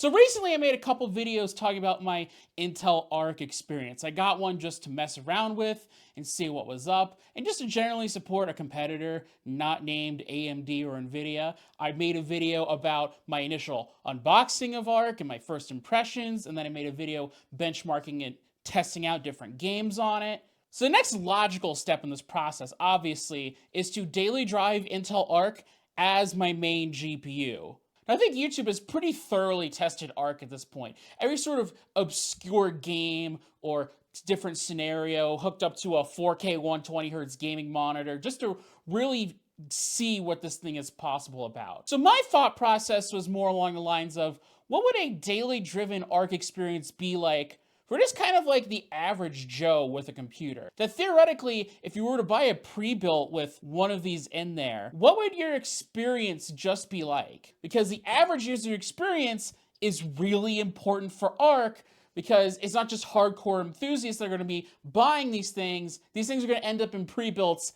So recently I made a couple videos talking about my Intel Arc experience. I got one just to mess around with and see what was up, and just to generally support a competitor not named AMD or Nvidia. I made a video about my initial unboxing of Arc and my first impressions, and then I made a video benchmarking and testing out different games on it. So the next logical step in this process, obviously, is to daily drive Intel Arc as my main GPU. I think YouTube has pretty thoroughly tested Arc at this point. Every sort of obscure game or different scenario hooked up to a 4K 120Hz gaming monitor just to really see what this thing is possible about. So my thought process was more along the lines of, what would a daily driven Arc experience be like for just kind of like the average Joe with a computer? That theoretically, if you were to buy a pre-built with one of these in there, what would your experience just be like? Because the average user experience is really important for Arc, because it's not just hardcore enthusiasts that are going to be buying these things. These things are going to end up in pre-builts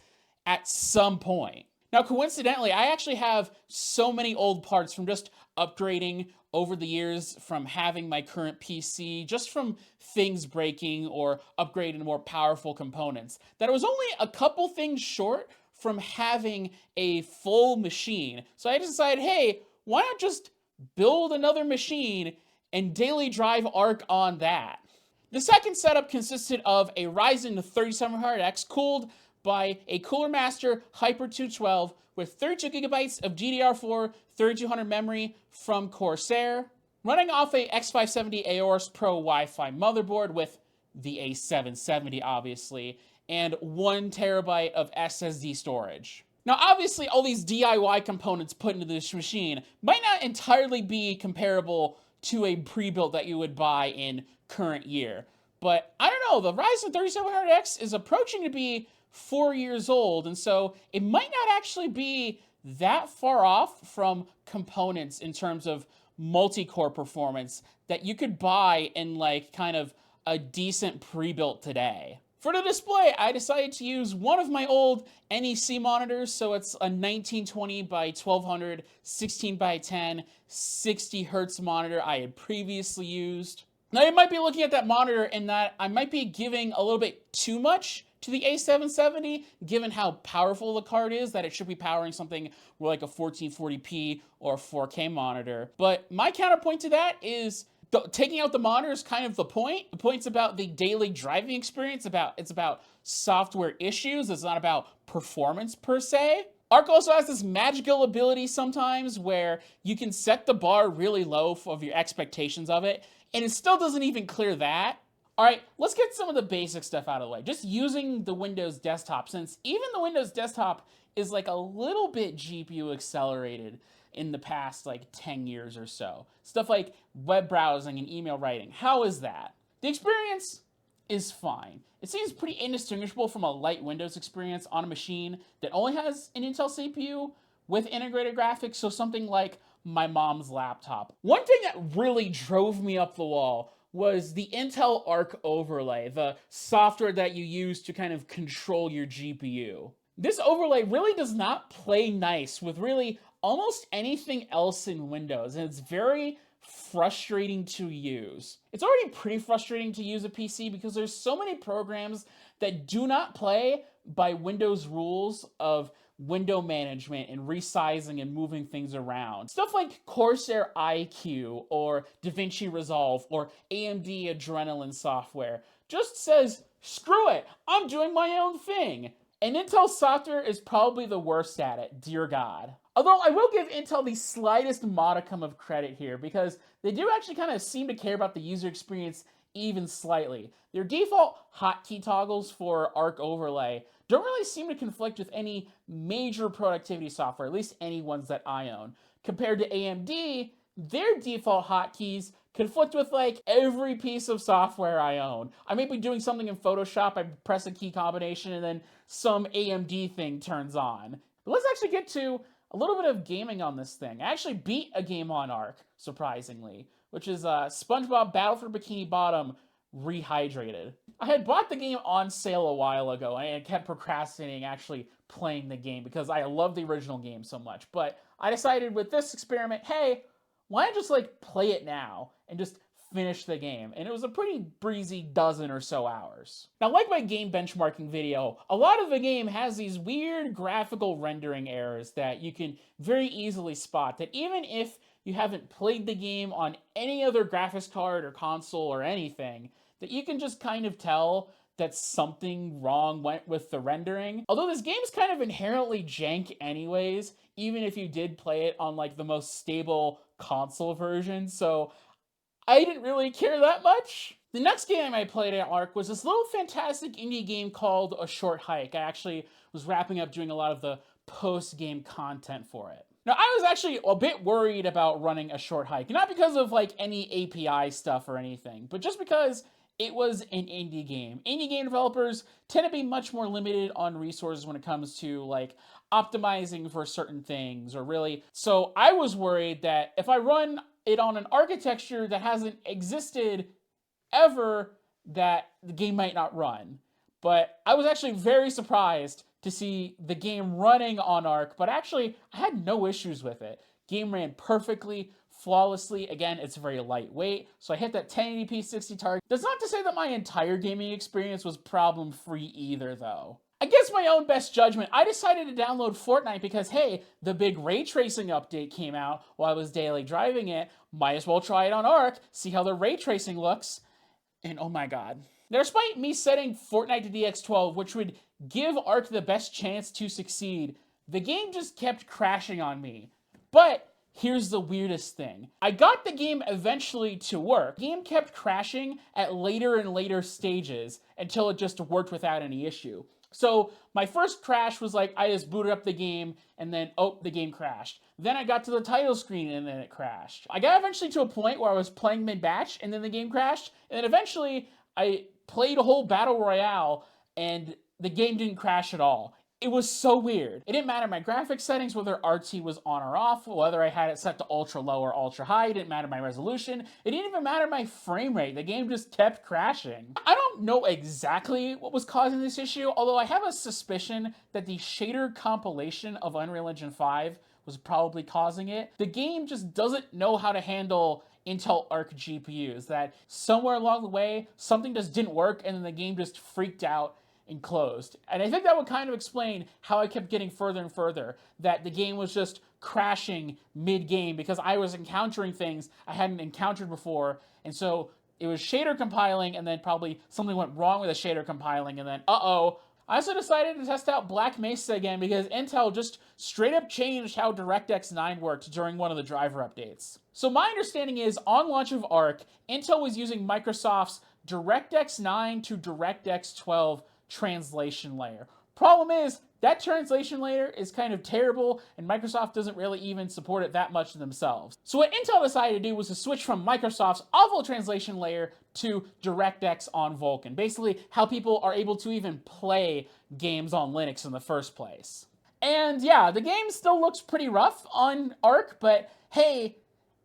at some point. Now, coincidentally, I actually have so many old parts from just upgrading over the years, from having my current PC, just from things breaking or upgrading to more powerful components, that it was only a couple things short from having a full machine. So I decided, hey, why not just build another machine and daily drive Arc on that? The second setup consisted of a Ryzen 3700X cooled by a Cooler Master Hyper 212 with 32 gigabytes of DDR4 3200 memory from Corsair, running off a X570 Aorus Pro Wi-Fi motherboard with the A770, obviously, and 1 terabyte of SSD storage. Now, obviously, all these DIY components put into this machine might not entirely be comparable to a pre-built that you would buy in current year. But I don't know, the Ryzen 3700X is approaching to be 4 years old, and so it might not actually be that far off from components in terms of multi-core performance that you could buy in like kind of a decent pre-built today. For the display, I decided to use one of my old NEC monitors, so it's a 1920 by 1200, 16 by 10, 60 hertz monitor I had previously used. Now, you might be looking at that monitor and that I might be giving a little bit too much to the A770, given how powerful the card is, that it should be powering something more like a 1440p or 4K monitor. But my counterpoint to that is, taking out the monitor is kind of the point. The point's about the daily driving experience. It's about software issues. It's not about performance per se. Arc also has this magical ability sometimes where you can set the bar really low of your expectations of it, and it still doesn't even clear that. All right, let's get some of the basic stuff out of the way. Just using the Windows desktop, since even the Windows desktop is like a little bit GPU accelerated in the past like 10 years or so. Stuff like web browsing and email writing. How is that? The experience is fine. It seems pretty indistinguishable from a light Windows experience on a machine that only has an Intel CPU with integrated graphics, so something like my mom's laptop. One thing that really drove me up the wall was the Intel Arc overlay, the software that you use to kind of control your GPU. This overlay really does not play nice with really almost anything else in Windows, and it's very frustrating to use. It's already pretty frustrating to use a PC because there's so many programs that do not play by Windows rules of window management and resizing and moving things around. Stuff like Corsair iQ or DaVinci Resolve or AMD Adrenalin software just says, screw it, I'm doing my own thing. And Intel software is probably the worst at it, dear God. Although I will give Intel the slightest modicum of credit here, because they do actually kind of seem to care about the user experience even slightly. Their default hotkey toggles for Arc Overlay don't really seem to conflict with any major productivity software, at least any ones that I own. Compared to AMD, their default hotkeys conflict with like every piece of software I own. I may be doing something in Photoshop, I press a key combination, and then some AMD thing turns on. But let's actually get to a little bit of gaming on this thing. I actually beat a game on Arc, surprisingly, which is SpongeBob Battle for Bikini Bottom Rehydrated. I had bought the game on sale a while ago, and I kept procrastinating actually playing the game because I love the original game so much. But I decided with this experiment, hey, why not just like play it now and just finish the game? And it was a pretty breezy dozen or so hours. Now, like my game benchmarking video, a lot of the game has these weird graphical rendering errors that you can very easily spot, that even if you haven't played the game on any other graphics card or console or anything, that you can just kind of tell that something wrong went with the rendering. Although this game's kind of inherently jank anyways, even if you did play it on like the most stable console version, so I didn't really care that much. The next game I played at ARC was this little fantastic indie game called A Short Hike. I actually was wrapping up doing a lot of the post-game content for it. Now, I was actually a bit worried about running A Short Hike, not because of like any API stuff or anything, but just because it was an indie game. Indie game developers tend to be much more limited on resources when it comes to like optimizing for certain things or really. So I was worried that if I run it on an architecture that hasn't existed ever, that the game might not run. But I was actually very surprised to see the game running on Arc, but actually I had no issues with it. Game ran perfectly, flawlessly. Again, it's very lightweight, so I hit that 1080p 60 target. That's not to say that my entire gaming experience was problem-free either, though. Against my own best judgment, I decided to download Fortnite because, hey, the big ray tracing update came out while I was daily driving it. Might as well try it on Arc, see how the ray tracing looks, and oh my god. Now, despite me setting Fortnite to DX12, which would give Arc the best chance to succeed, the game just kept crashing on me. But here's the weirdest thing. I got the game eventually to work. The game kept crashing at later and later stages until it just worked without any issue. So my first crash was like, I just booted up the game and then, oh, the game crashed. Then I got to the title screen and then it crashed. I got eventually to a point where I was playing mid-batch and then the game crashed. And then eventually I played a whole battle royale and the game didn't crash at all. It was so weird. It didn't matter my graphics settings, whether RT was on or off, whether I had it set to ultra low or ultra high. It didn't matter my resolution. It didn't even matter my frame rate. The game just kept crashing. I don't know exactly what was causing this issue, although I have a suspicion that the shader compilation of Unreal Engine 5 was probably causing it. The game just doesn't know how to handle Intel Arc GPUs, that somewhere along the way, something just didn't work and then the game just freaked out and closed. And I think that would kind of explain how I kept getting further and further, that the game was just crashing mid-game because I was encountering things I hadn't encountered before, and so it was shader compiling, and then probably something went wrong with the shader compiling, and then uh-oh. I also decided to test out Black Mesa again because Intel just straight up changed how DirectX 9 worked during one of the driver updates. So my understanding is, on launch of Arc, Intel was using Microsoft's DirectX 9 to DirectX 12 translation layer. Problem is, that translation layer is kind of terrible, and Microsoft doesn't really even support it that much themselves. So what Intel decided to do was to switch from Microsoft's awful translation layer to DirectX on Vulkan. Basically, how people are able to even play games on Linux in the first place. And yeah, the game still looks pretty rough on Arc, but hey,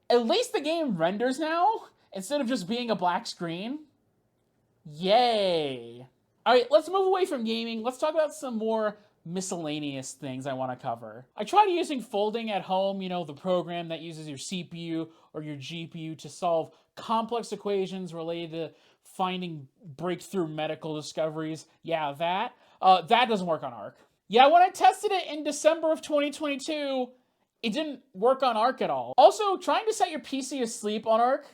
at least the game renders now, instead of just being a black screen. Yay! Alright, let's move away from gaming. Let's talk about some more miscellaneous things I want to cover. I tried using Folding at Home, you know, the program that uses your CPU or your GPU to solve complex equations related to finding breakthrough medical discoveries. Yeah, that doesn't work on Arc. Yeah, when I tested it in December of 2022, it didn't work on Arc at all. Also, trying to set your PC asleep on Arc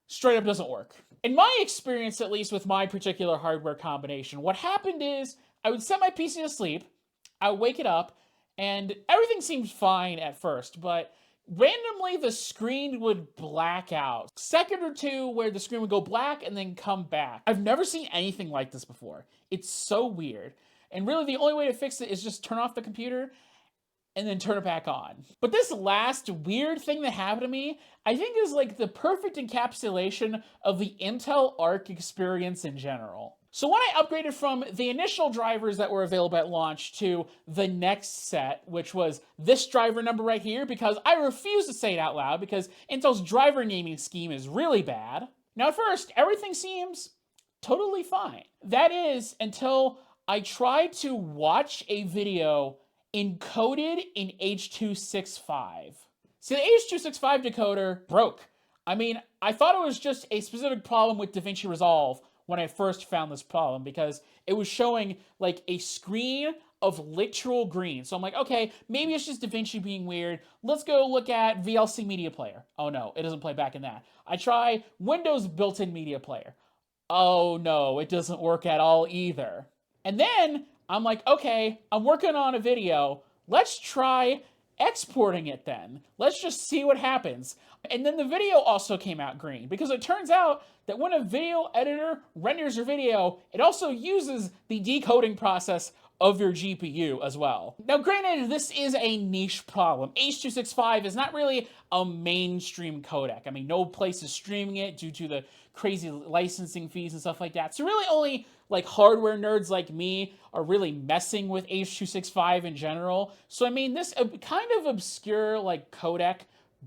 straight up doesn't work. In my experience, at least with my particular hardware combination, what happened is I would set my PC to sleep, I would wake it up, and everything seemed fine at first, but randomly the screen would black out. Second or two where the screen would go black and then come back. I've never seen anything like this before. It's so weird. And really the only way to fix it is just turn off the computer and then turn it back on. But this last weird thing that happened to me, I think is like the perfect encapsulation of the Intel Arc experience in general. So when I upgraded from the initial drivers that were available at launch to the next set, which was this driver number right here, because I refuse to say it out loud because Intel's driver naming scheme is really bad. Now at first, everything seems totally fine. That is, until I tried to watch a video encoded in H.265. See, the H.265 decoder broke. I mean, I thought it was just a specific problem with DaVinci Resolve when I first found this problem, because it was showing like a screen of literal green. So I'm like, okay, maybe it's just DaVinci being weird. Let's go look at VLC Media Player. Oh no, it doesn't play back in that. I try Windows built-in Media Player. Oh no, it doesn't work at all either. And then I'm like, okay, I'm working on a video. Let's try exporting it then. Let's just see what happens. And then the video also came out green, because it turns out that when a video editor renders your video, it also uses the decoding process of your GPU as well. Now, granted, this is a niche problem. H.265 is not really a mainstream codec. I mean, no place is streaming it due to the crazy licensing fees and stuff like that. So really only like hardware nerds like me are really messing with H.265 in general. So I mean, this kind of obscure like codec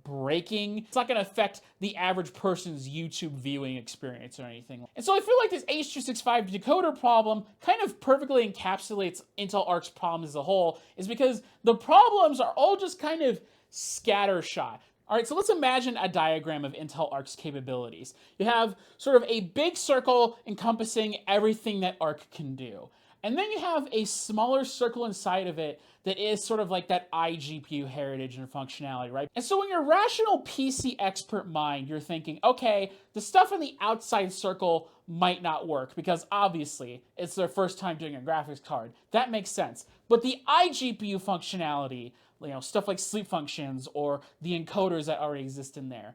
breaking, it's not going to affect the average person's YouTube viewing experience or anything. And so I feel like this H.265 decoder problem kind of perfectly encapsulates Intel Arc's problems as a whole, is because the problems are all just kind of scattershot. All right, so let's imagine a diagram of Intel Arc's capabilities. You have sort of a big circle encompassing everything that Arc can do. And then you have a smaller circle inside of it that is sort of like that iGPU heritage and functionality, right? And so in your rational PC expert mind, you're thinking, okay, the stuff in the outside circle might not work because obviously it's their first time doing a graphics card. That makes sense. But the iGPU functionality, you know, stuff like sleep functions or the encoders that already exist in there,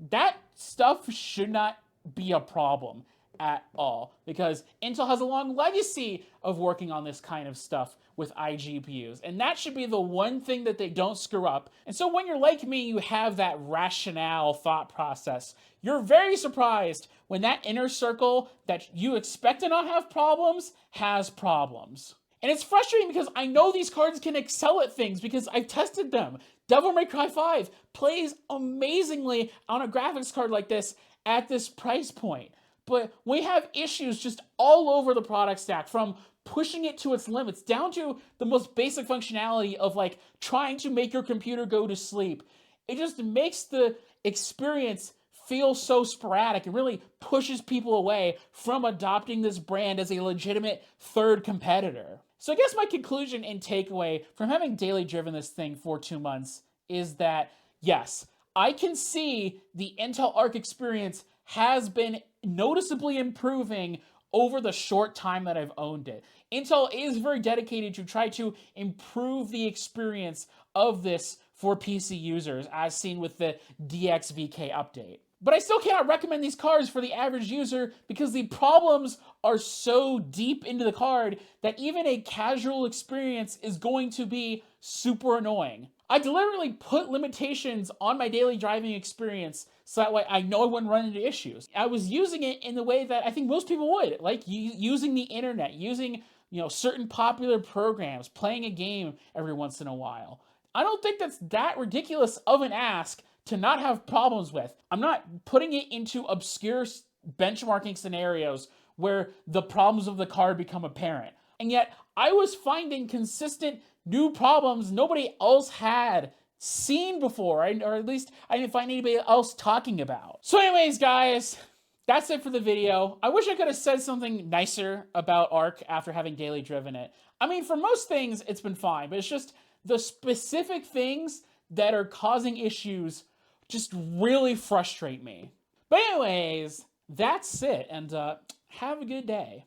that stuff should not be a problem at all, because Intel has a long legacy of working on this kind of stuff with iGPUs, and that should be the one thing that they don't screw up. And so when you're like me, you have that rationale thought process, you're very surprised when that inner circle that you expect to not have problems has problems. And it's frustrating because I know these cards can excel at things because I've tested them. Devil May Cry 5 plays amazingly on a graphics card like this at this price point. But we have issues just all over the product stack, from pushing it to its limits down to the most basic functionality of like trying to make your computer go to sleep. It just makes the experience feel so sporadic and really pushes people away from adopting this brand as a legitimate third competitor. So I guess my conclusion and takeaway from having daily driven this thing for 2 months is that, yes, I can see the Intel Arc experience has been noticeably improving over the short time that I've owned it. Intel is very dedicated to try to improve the experience of this for PC users, as seen with the DXVK update. But I still cannot recommend these cards for the average user because the problems are so deep into the card that even a casual experience is going to be super annoying. I deliberately put limitations on my daily driving experience so that way I know I wouldn't run into issues. I was using it in the way that I think most people would, like using the internet, using, you know, certain popular programs, playing a game every once in a while. I don't think that's that ridiculous of an ask to not have problems with. I'm not putting it into obscure benchmarking scenarios where the problems of the card become apparent. And yet, I was finding consistent new problems nobody else had seen before, or at least I didn't find anybody else talking about. So anyways, guys, that's it for the video. I wish I could have said something nicer about Arc after having daily driven it. I mean, for most things, it's been fine, but it's just the specific things that are causing issues just really frustrate me. But anyways, that's it, and have a good day.